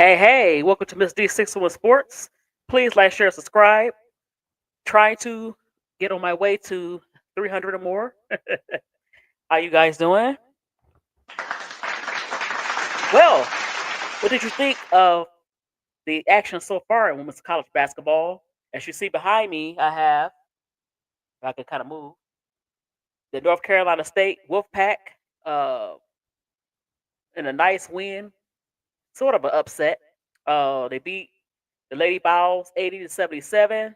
Hey, welcome to Miss D61 Sports. Please like, share, subscribe. Trying to get on my way to 300 or more. How you guys doing? Well, what did you think of the action so far in women's college basketball? As you see behind me, I have, if I can kind of move, the North Carolina State Wolfpack uh, in a nice win, sort of an upset. They beat the Lady Bows 80-77.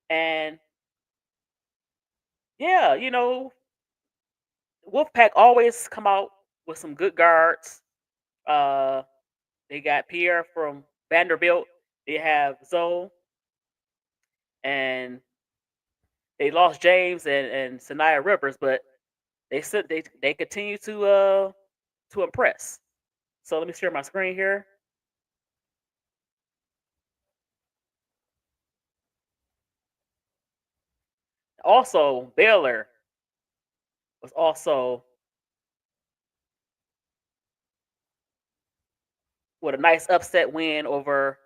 And yeah, Wolfpack always come out with some good guards. Uh, they got Pierre from Vanderbilt. They have Zoe, and they lost James and Sanaya Rivers, but they said they continue to impress. So let me share my screen here. Also, Baylor was also with a nice upset win over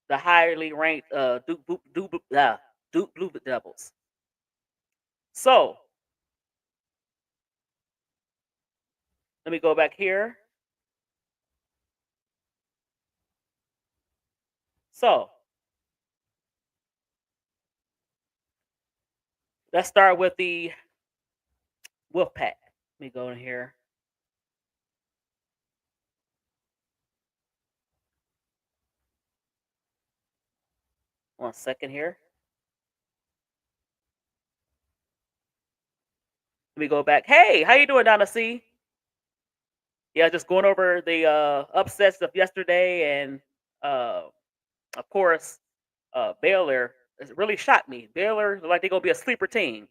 the highly ranked Duke Blue Devils. So let me go back here. So let's start with the Wolfpack. Let me go in here. One second here. Let me go back. Hey, how you doing, Donna C? Yeah, just going over the upsets of yesterday, and uh, of course, Baylor. It really shocked me. Baylor look like they're gonna be a sleeper team.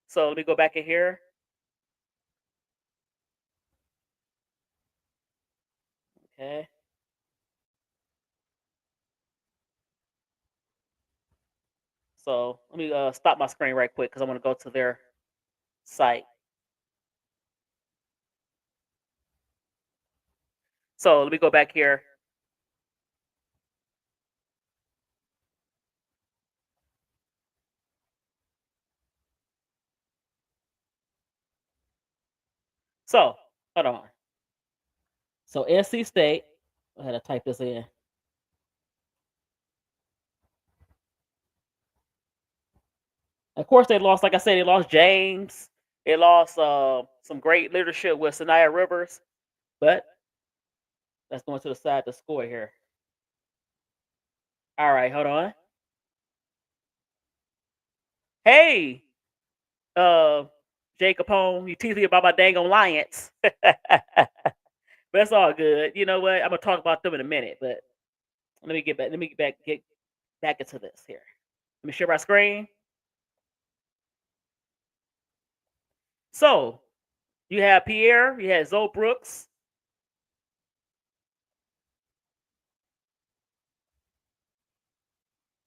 So let me go back in here. Okay. So let me stop my screen right quick because I want to go to their site. So let me go back here. So hold on. So NC State. I had to type this in. Of course, they lost. Like I said, they lost James. They lost some great leadership with Sanaya Rivers. But let's go to the side to score here. All right, hold on. Hey, uh, Jay Capone, you tease me about my dang on Lions. But that's all good. You know what? I'm gonna talk about them in a minute. But let me get back. Get back into this here. Let me share my screen. So you have Pierre. You have Zoe Brooks.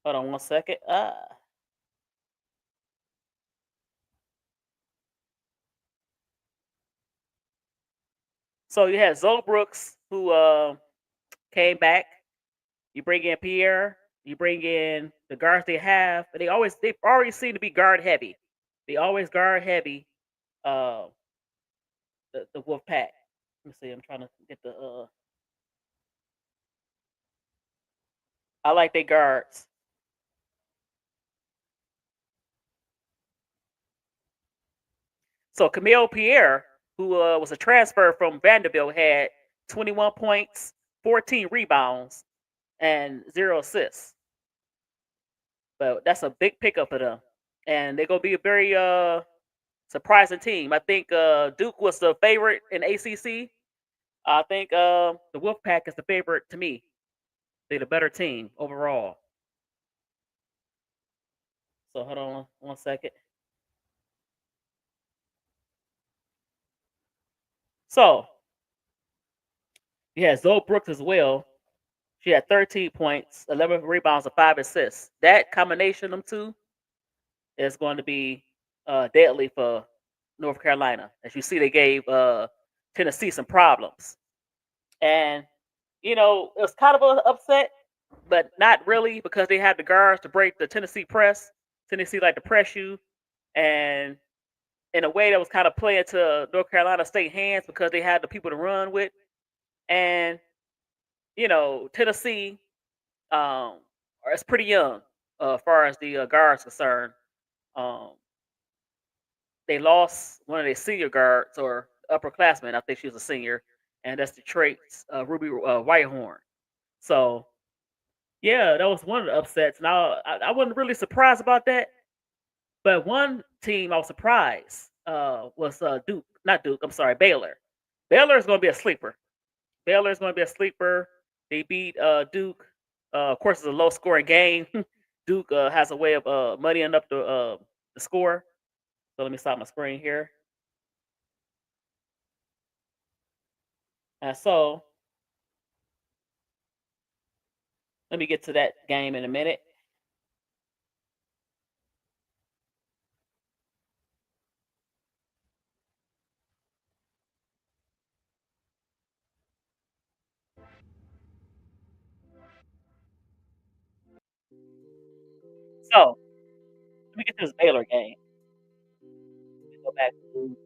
Hold on one second. So you had Zoe Brooks who came back. You bring in Pierre. You bring in the guards they have, but they already seem to be guard heavy. They always guard heavy. Uh, the Wolf Pack. Let me see. I'm trying to get the. I like their guards. So Camille Pierre, who was a transfer from Vanderbilt, had 21 points, 14 rebounds, and 0 assists. But that's a big pickup for them, and they're gonna be a very surprising team. I think Duke was the favorite in ACC. I think the Wolfpack is the favorite to me. They're the better team overall. So hold on one second. So you had Zoe Brooks as well. She had 13 points, 11 rebounds, and 5 assists. That combination of them two is going to be deadly for North Carolina. As you see, they gave Tennessee some problems. And It was kind of an upset, but not really because they had the guards to break the Tennessee press. Tennessee like to press you, and in a way that was kind of playing to North Carolina State hands because they had the people to run with. And Tennessee, um, it's pretty young as far as the guards concerned. Um, they lost one of their senior guards or upperclassmen. I think she was a senior, and that's Detroit's Ruby Whitehorn. So yeah, that was one of the upsets. Now I wasn't really surprised about that, but one team I was surprised was Duke, not Duke. I'm sorry, Baylor. Baylor is going to be a sleeper. Baylor is going to be a sleeper. They beat Duke. Of course, it's a low scoring game. Duke has a way of muddying up the score. So let me stop my screen here. And so let me get to that game in a minute. So let me get to this Baylor game. Let me go back to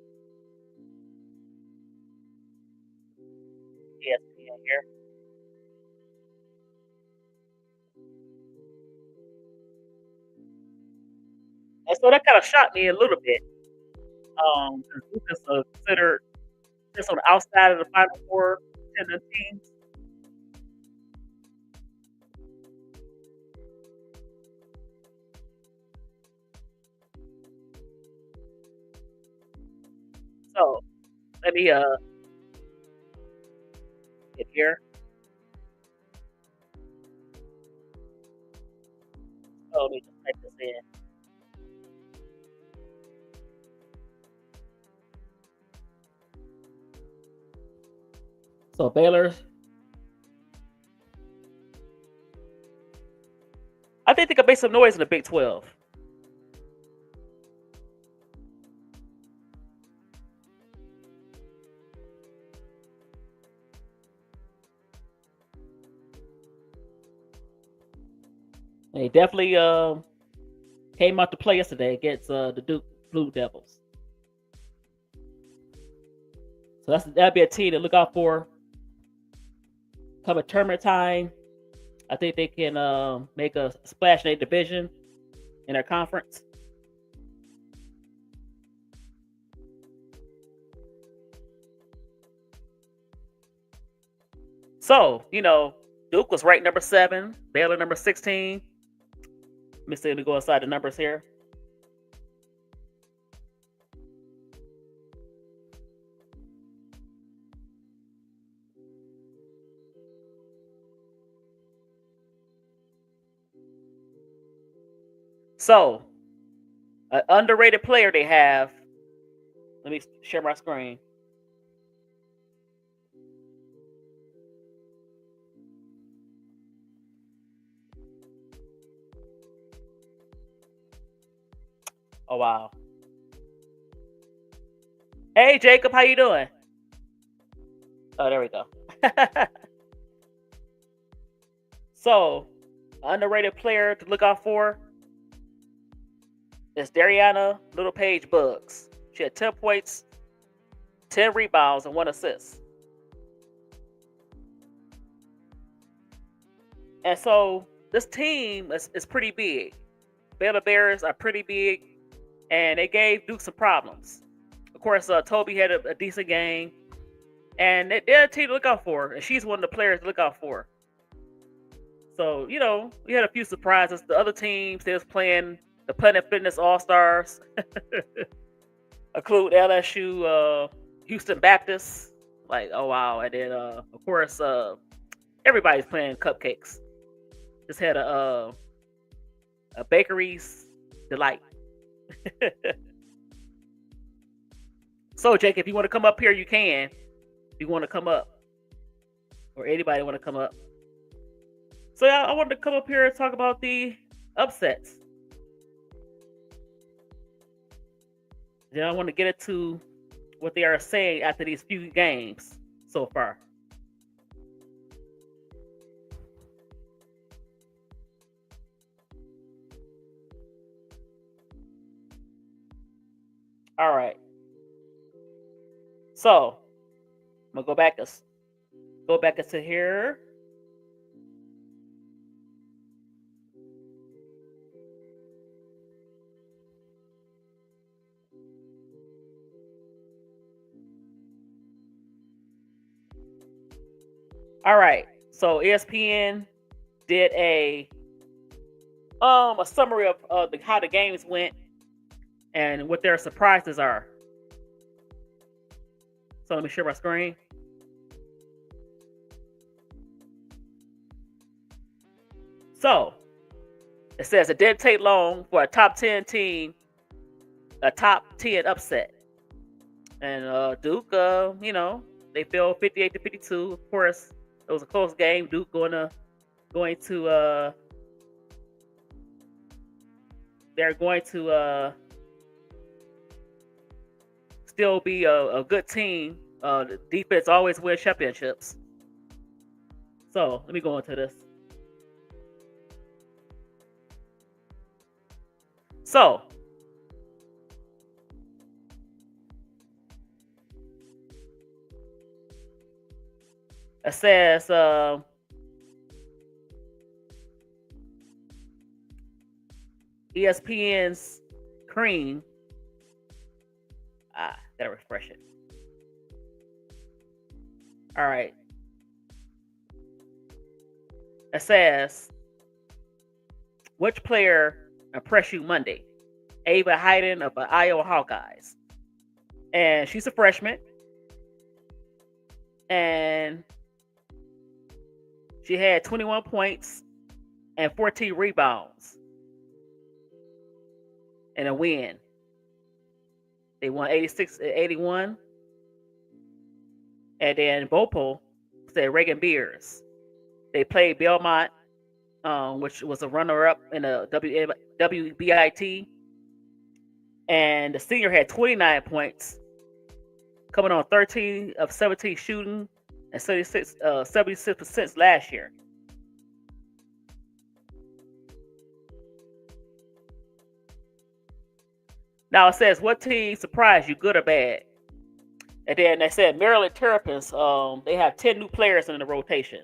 ESPN here. And so that kind of shocked me a little bit. 'Cause Duke is considered just on the outside of the Final Four contending teams. So let me get here. So let me just type this in. So Baylor, I think they could make some noise in the Big 12. They definitely came out to play yesterday against the Duke Blue Devils. So that'd be a team to look out for come a tournament time. I think they can make a splash in their division in their conference. So, Duke was ranked number 7, Baylor number 16. Let me see, let me go inside the numbers here. So, an underrated player they have. Let me share my screen. Oh wow. Hey Jacob, how you doing? Oh, there we go. So, underrated player to look out for is Dariana Little Page Bugs. She had 10 points, 10 rebounds, and 1 assist. And so this team is pretty big. Baylor Bears are pretty big, and they gave Duke some problems. Of course, Toby had a decent game, and they're a team to look out for, and she's one of the players to look out for. So, we had a few surprises. The other teams, they was playing the Planet Fitness All-Stars, include LSU, Houston Baptist. Like, oh wow. And then of course everybody's playing cupcakes. Just had a bakery's delight. So Jake, if you want to come up here, you can. If you want to come up. Or anybody want to come up. So yeah, I wanted to come up here and talk about the upsets. Then I want to get into what they are saying after these few games so far. All right. So I'm gonna go back into here. All right. So ESPN did a summary of how the games went and what their surprises are. So let me share my screen. So it says it didn't take long for a top 10 team, a top 10 upset. And Duke, they fell 58-52. Of course, it was a close game. Duke going to they're going to still be a good team. The defense always wins championships. So let me go into this. So it says ESPN's Cream. Gotta refresh it. All right. It says, which player impressed you Monday? Ava Hayden of the Iowa Hawkeyes. And she's a freshman. And she had 21 points and 14 rebounds in a win. They won 86-81. And then Bopel said Reagan Beers. They played Belmont, which was a runner-up in the WBIT. And the senior had 29 points, coming on 13 of 17 shooting and 76% last year. Now it says, what team surprised you, good or bad? And then they said Maryland Terrapins, they have 10 new players in the rotation.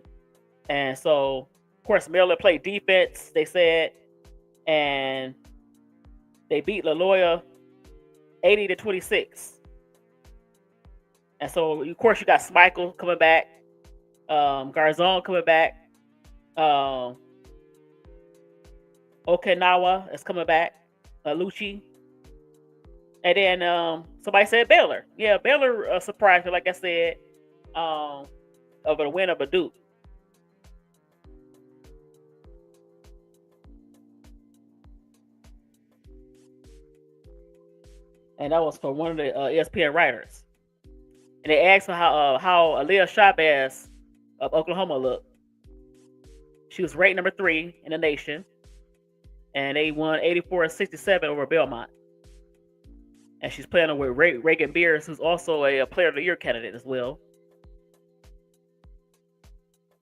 And so, of course, Maryland played defense, they said, and they beat LaLoya 80-26. And so, of course, you got Smichael coming back, Garzon coming back, Okinawa is coming back, Lucci. And then somebody said Baylor. Yeah, Baylor surprised me, like I said, over the win of a Duke. And that was for one of the ESPN writers. And they asked her how Aaliyah Shabazz of Oklahoma looked. She was ranked number 3 in the nation. And they won 84-67 over Belmont. And she's playing with Reagan Beers, who's also a Player of the Year candidate as well.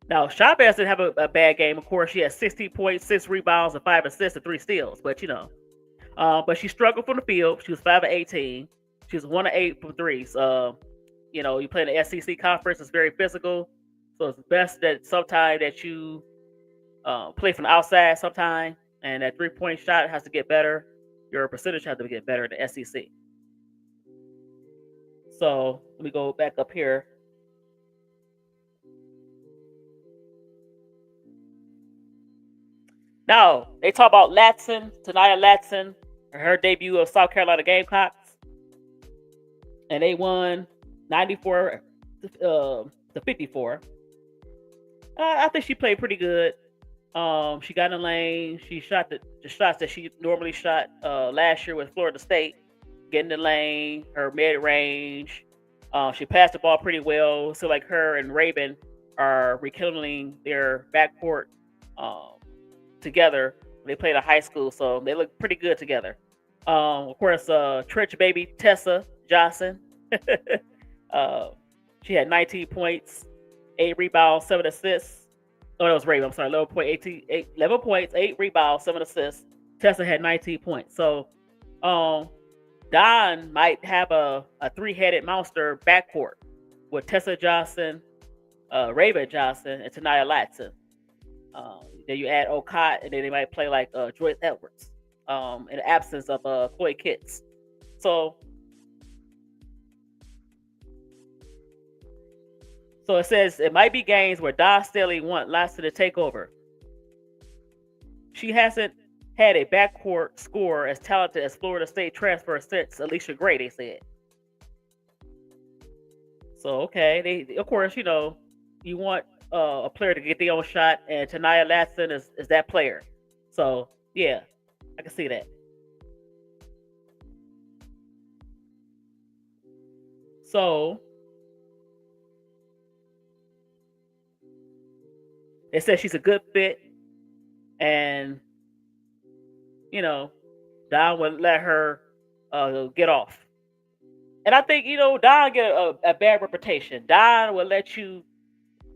Now, Shabazz didn't have a bad game. Of course, she had 16 points, 6 rebounds, and 5 assists, and 3 steals. But, but she struggled from the field. She was 5 of 18. She was 1 of 8 from threes. You play in the SEC conference. It's very physical. So it's best that sometime that you play from the outside sometime. And that 3-point shot has to get better. Your percentage has to get better in the SEC. So let me go back up here. Now, they talk about Tania Latson, her debut of South Carolina Gamecocks. And they won 94 to 54. I think she played pretty good. She got in the lane. She shot the shots that she normally shot last year with Florida State. Get in the lane, her mid-range. She passed the ball pretty well. So like her and Raven are rekindling their backcourt together. They played at high school, so they look pretty good together. Of course, Trench baby Tessa Johnson. She had 19 points, 8 rebounds, 7 assists. Oh, that was Raven. I'm sorry, 11 points, 8 rebounds, 7 assists. Tessa had 19 points. So, Don might have a three-headed monster backcourt with Tessa Johnson, Raven Johnson, and Tanaya Latson. Then you add Okot, and then they might play like Joyce Edwards, in the absence of Chloe Kitts. So it says it might be games where Dawn Staley want Latson to take over. She hasn't had a backcourt scorer as talented as Florida State transfer since Alicia Gray, they said. So okay, they of course, you want a player to get their own shot, and Tanaya Latson is that player. So yeah, I can see that. So it says she's a good fit, and Don would let her get off. And I think Don get a bad reputation. Don will let you.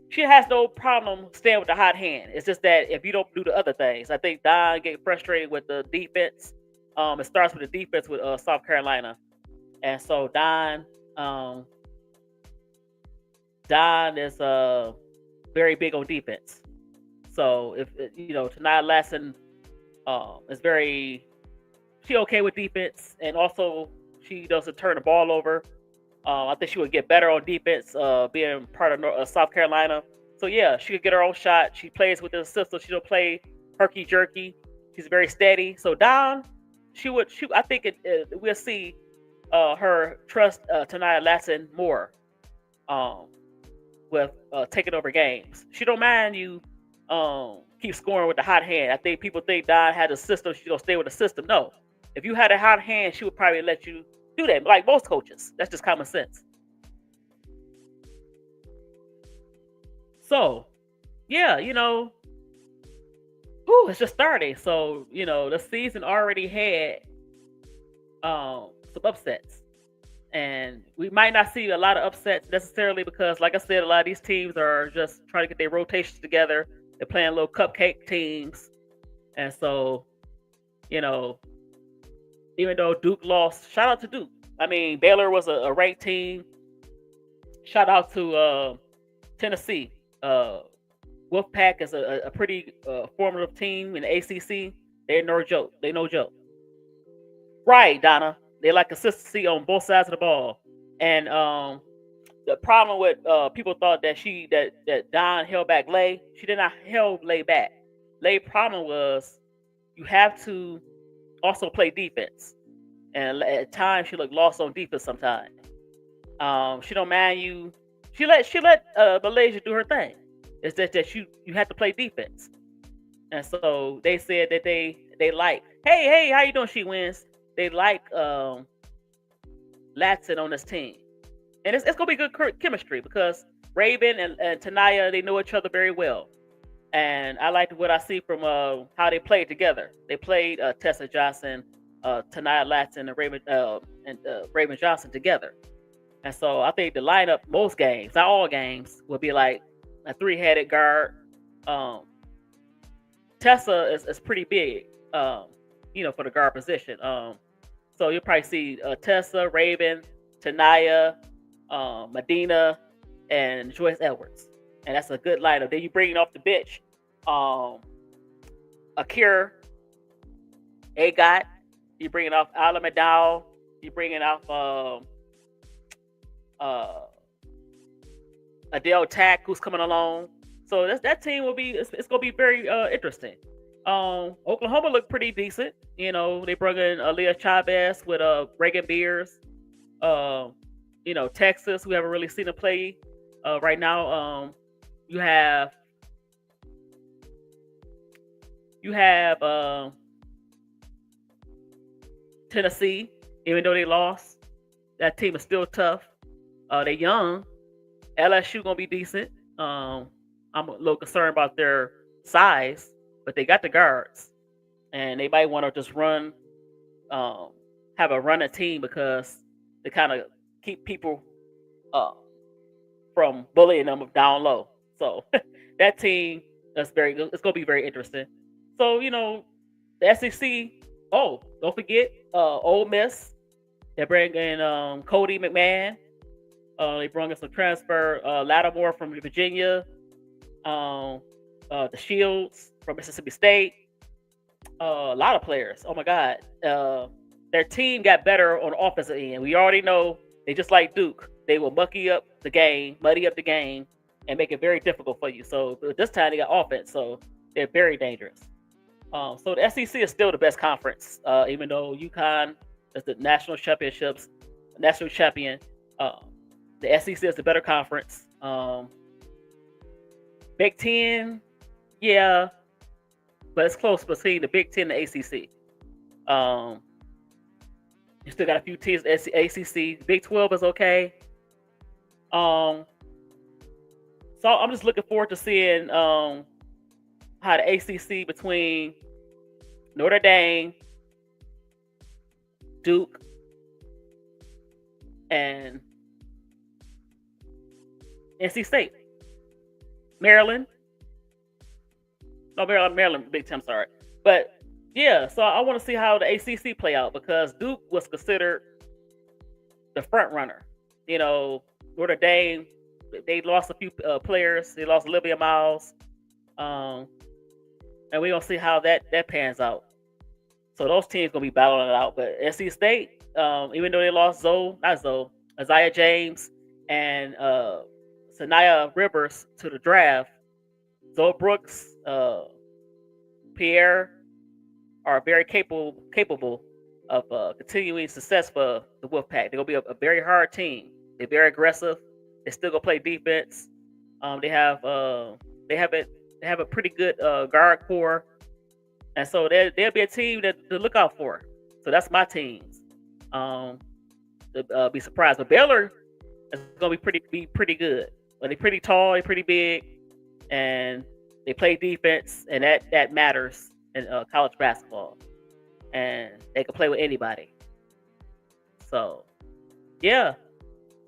She has no problem staying with the hot hand. It's just that if you don't do the other things, I think Don get frustrated with the defense. It starts with the defense with South Carolina, and so Don is very big on defense. So if Tanaya Latson is she okay with defense, and also she doesn't turn the ball over. I think she would get better on defense, being part of South Carolina. So yeah, she could get her own shot. She plays with the system. She don't play herky jerky. She's very steady. So Don, she would. I think we'll see her trust Tanaya Latson more, with taking over games. She don't mind you keep scoring with the hot hand. I think people think Don had a system. She don't stay with the system. No, if you had a hot hand, she would probably let you do that, like most coaches. That's just common sense. So, yeah, it's just starting. So, the season already had some upsets. And we might not see a lot of upsets necessarily because, like I said, a lot of these teams are just trying to get their rotations together. They're playing little cupcake teams. And so, even though Duke lost, shout out to Duke. I mean, Baylor was a ranked team. Shout out to Tennessee. Wolfpack is a pretty formative team in the ACC. They're no joke. They no joke. Right, Donna. They like consistency on both sides of the ball. And the problem with people thought that Don held back Lay. She did not hold Lay back. Lay's problem was you have to also play defense, and at times she looked lost on defense. Sometimes she don't mind you. She let Malaysia do her thing. It's just that you have to play defense, and so they said that they like, hey, how you doing? She wins. They like Latson on this team, and it's gonna be good chemistry because Raven and Tanaya, they know each other very well. And I liked what I see from how they played together. They played Tessa Johnson, Tanaya Latson, and Raven Johnson together. And so I think the lineup, most games, not all games, will be like a three-headed guard. Tessa is pretty big, for the guard position. So you'll probably see Tessa, Raven, Tanaya, Medina, and Joyce Edwards. And that's a good lineup. Then you bring it off the bench, Akira, Agot. You bring it off Ala McDowell. You bring it off Adele Tack, who's coming along. So that team will be. It's going to be very interesting. Oklahoma looked pretty decent. They brought in Aaliyah Chavez with Reagan Beers. Texas, we haven't really seen them play right now. You have Tennessee, even though they lost, that team is still tough. They're young. LSU gonna be decent. I'm a little concerned about their size, but they got the guards, and they might want to just run, have a running team because they kind of keep people from bullying them down low. So that team that's very good. It's gonna be very interesting. So the SEC. Oh, don't forget Ole Miss. They bring in Cody McMahon. They brought in some transfer Lattimore from Virginia. The Shields from Mississippi State. A lot of players. Oh my God. Their team got better on the offensive end. We already know they just like Duke. They will muddy up the game, and make it very difficult for you. So this time they got offense, so they're very dangerous. So the SEC is still the best conference, even though UConn is the national champion. The SEC is the better conference. Big Ten, yeah, but it's close between the Big Ten and the ACC. You still got a few teams. ACC, Big 12 is okay. So I'm just looking forward to seeing how the ACC between Notre Dame, Duke, and NC State, Maryland. No, Maryland, Big Ten. Sorry, but yeah. So I want to see how the ACC play out because Duke was considered the front runner. You know, Notre Dame, they lost a few players. They lost Olivia Miles, and we're gonna see how that pans out. So those teams gonna be battling it out. But NC State, even though they lost Isaiah James and Sanaya Rivers to the draft, Zoe Brooks, Pierre are very capable of continuing success for the Wolfpack. They're gonna be a very hard team. They're very aggressive. They still gonna play defense. They have a pretty good guard core, and so they'll be a team to look out for. So that's my teams. To be surprised, but Baylor is gonna be pretty good. But they're pretty tall, they're pretty big, and they play defense, and that matters in college basketball. And they can play with anybody. So, yeah,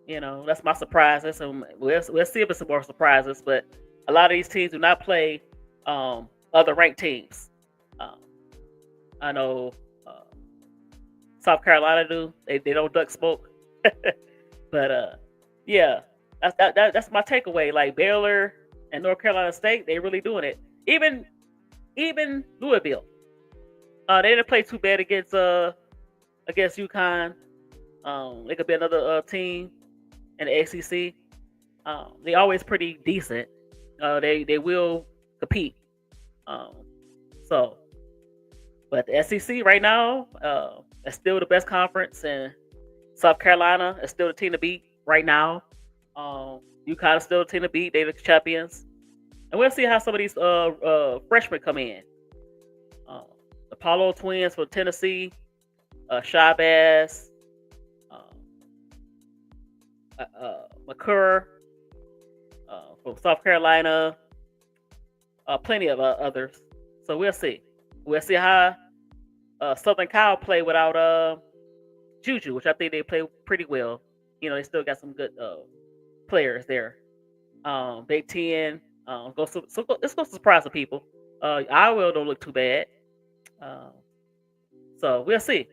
that's my surprises. And we'll see if it's some more surprises. But a lot of these teams do not play other ranked teams. I know South Carolina do. They don't duck smoke. But yeah, that's my takeaway. Like Baylor and North Carolina State, they really doing it. Even Louisville, they didn't play too bad against UConn. They could be another team in the ACC. They always pretty decent. They will compete. But the SEC right now is still the best conference, and South Carolina is still the team to beat right now. UConn is still the team to beat. They're the champions, and we'll see how some of these freshmen come in. The Apollo twins from Tennessee, Shabazz, McCurr from South Carolina, plenty of others. So we'll see. We'll see how Southern Cal play without Juju, which I think they play pretty well. They still got some good players there. Big Ten, it's gonna surprise some people. Iowa don't look too bad. So we'll see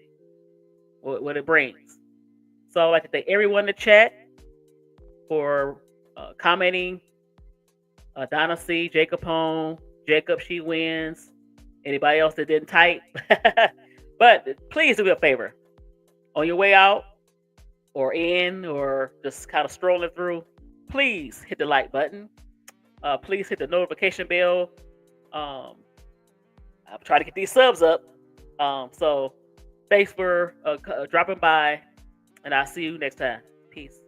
what it brings. So I'd like to thank everyone in the chat for commenting. Donna C, Jacob Home, Jacob, she wins. Anybody else that didn't type? But please do me a favor. On your way out or in or just kind of strolling through, please hit the like button. Please hit the notification bell. I'm trying to get these subs up. So thanks for dropping by, and I'll see you next time. Peace.